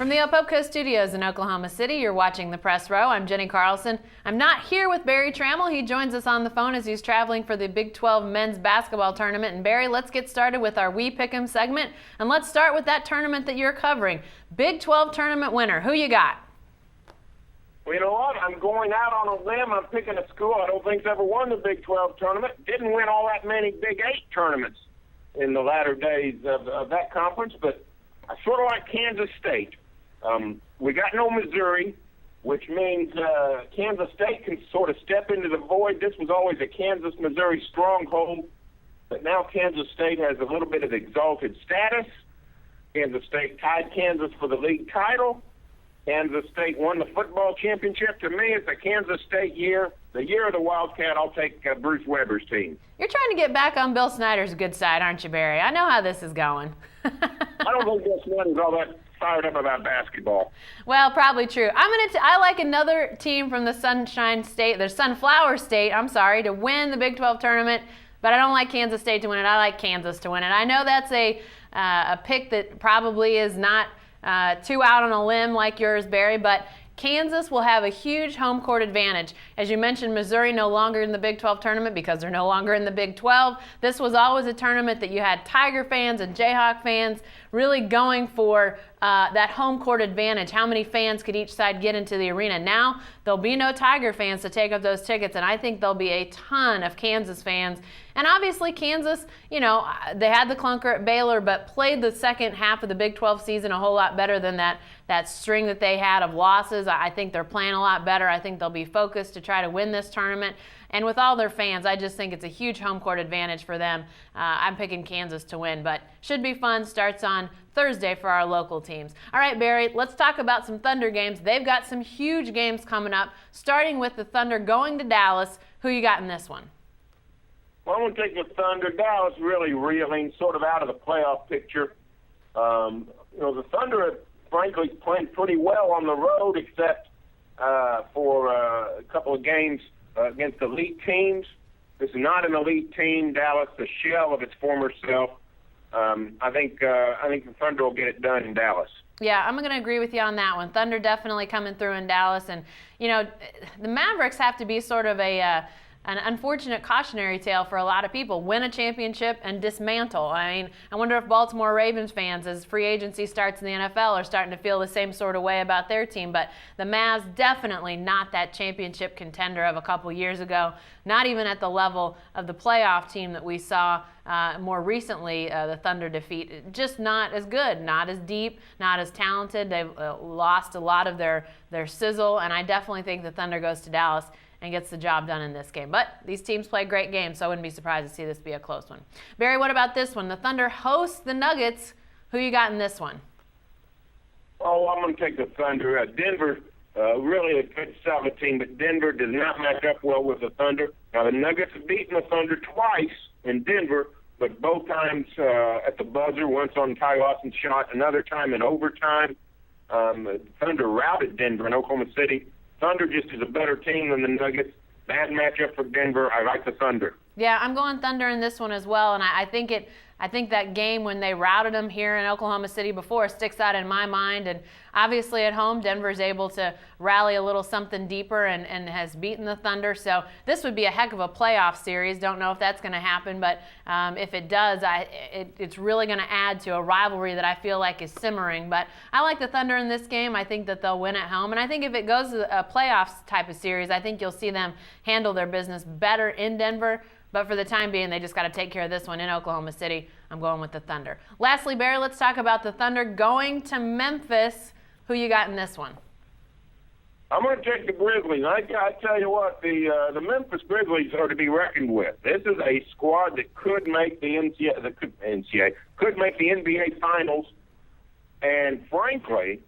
From the Opopco Studios in Oklahoma City, you're watching The Press Row. I'm Jenny Carlson. I'm not here with Barry Trammell. He joins us on the phone as he's traveling for the Big 12 men's basketball tournament. And Barry, let's get started with our We Pick 'em segment. And let's start with that tournament that you're covering. Big 12 tournament winner. Who you got? Well, you know what? I'm going out on a limb. I'm picking a school I don't think's ever won the Big 12 tournament. Didn't win all that many Big 8 tournaments in the latter days of that conference, but I sort of like Kansas State. We got no Missouri, which means Kansas State can sort of step into the void. This was always a Kansas-Missouri stronghold, but now Kansas State has a little bit of exalted status. Kansas State tied Kansas for the league title. Kansas State won the football championship. To me, it's a Kansas State year. The year of the Wildcat, I'll take Bruce Weber's team. You're trying to get back on Bill Snyder's good side, aren't you, Barry? I know how this is going. I don't think Bill Snyder's all that fired up about basketball. Well, probably true. I like another team from the Sunshine State, the Sunflower State, to win the Big 12 tournament, but I don't like Kansas State to win it. I like Kansas to win it. I know that's a pick that probably is not too out on a limb like yours, Barry, but Kansas will have a huge home court advantage. As you mentioned, Missouri no longer in the Big 12 tournament because they're no longer in the Big 12. This was always a tournament that you had Tiger fans and Jayhawk fans really going for that home court advantage. How many fans could each side get into the arena? Now, there'll be no Tiger fans to take up those tickets, and I think there'll be a ton of Kansas fans. And obviously, Kansas, they had the clunker at Baylor, but played the second half of the Big 12 season a whole lot better than that string that they had of losses. I think they're playing a lot better. I think they'll be focused to try to win this tournament. And with all their fans, I just think it's a huge home court advantage for them. I'm picking Kansas to win, but should be fun. Starts on Thursday for our local teams. All right, Barry, let's talk about some Thunder games. They've got some huge games coming up, starting with the Thunder going to Dallas. Who you got in this one? Well, I'm going to take the Thunder. Dallas really reeling, sort of out of the playoff picture. The Thunder have frankly played pretty well on the road, except for a couple of games against elite teams. This is not an elite team. Dallas, the shell of its former self. I think the Thunder will get it done in Dallas. Yeah, I'm going to agree with you on that one. Thunder definitely coming through in Dallas, and the Mavericks have to be sort of an unfortunate cautionary tale for a lot of people. Win a championship and dismantle. I mean, I wonder if Baltimore Ravens fans, as free agency starts in the NFL, are starting to feel the same sort of way about their team. But the Mavs definitely not that championship contender of a couple years ago, not even at the level of the playoff team that we saw more recently, the Thunder defeat. Just not as good, not as deep, not as talented. They've lost a lot of their sizzle, and I definitely think the Thunder goes to Dallas and gets the job done in this game. But these teams play great games, so I wouldn't be surprised to see this be a close one. Barry, what about this one? The Thunder host the Nuggets. Who you got in this one? Oh, I'm going to take the Thunder. Denver, really a good solid team, but Denver does not match up well with the Thunder. Now, the Nuggets have beaten the Thunder twice in Denver, but both times at the buzzer, once on Ty Lawson's shot, another time in overtime. The Thunder routed Denver in Oklahoma City. Thunder just is a better team than the Nuggets. Bad matchup for Denver. I like the Thunder. Yeah, I'm going Thunder in this one as well, and I think that game when they routed them here in Oklahoma City before sticks out in my mind. And obviously at home, Denver's able to rally a little something deeper and has beaten the Thunder. So this would be a heck of a playoff series. Don't know if that's going to happen, but if it does, it's really going to add to a rivalry that I feel like is simmering. But I like the Thunder in this game. I think that they'll win at home. And I think if it goes to a playoffs type of series, I think you'll see them handle their business better in Denver. But for the time being, they just got to take care of this one in Oklahoma City. I'm going with the Thunder. Lastly, Barry, let's talk about the Thunder going to Memphis. Who you got in this one? I'm going to take the Grizzlies. I tell you what, the Memphis Grizzlies are to be reckoned with. This is a squad that could make the could make the NBA Finals. And frankly,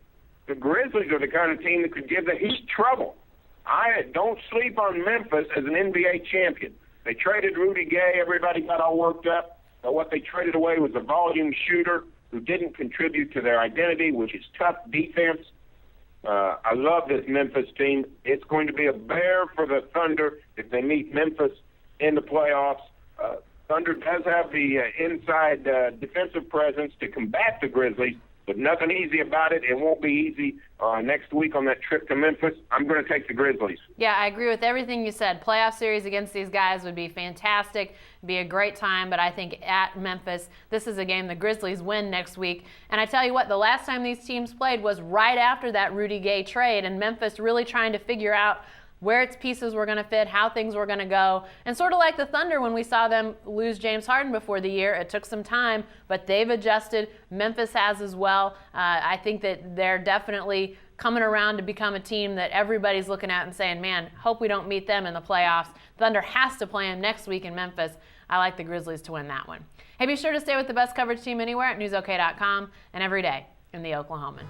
the Grizzlies are the kind of team that could give the Heat trouble. I don't sleep on Memphis as an NBA champion. They traded Rudy Gay. Everybody got all worked up. But what they traded away was a volume shooter who didn't contribute to their identity, which is tough defense. I love this Memphis team. It's going to be a bear for the Thunder if they meet Memphis in the playoffs. Thunder does have the inside defensive presence to combat the Grizzlies, but nothing easy about it. It won't be easy next week on that trip to Memphis. I'm going to take the Grizzlies. Yeah, I agree with everything you said. Playoff series against these guys would be fantastic. It'd be a great time, but I think at Memphis, this is a game the Grizzlies win next week. And I tell you what, the last time these teams played was right after that Rudy Gay trade, and Memphis really trying to figure out where its pieces were going to fit, how things were going to go. And sort of like the Thunder when we saw them lose James Harden before the year, it took some time, but they've adjusted. Memphis has as well. I think that they're definitely coming around to become a team that everybody's looking at and saying, man, hope we don't meet them in the playoffs. Thunder has to play them next week in Memphis. I like the Grizzlies to win that one. Hey, be sure to stay with the best coverage team anywhere at newsok.com and every day in the Oklahoman.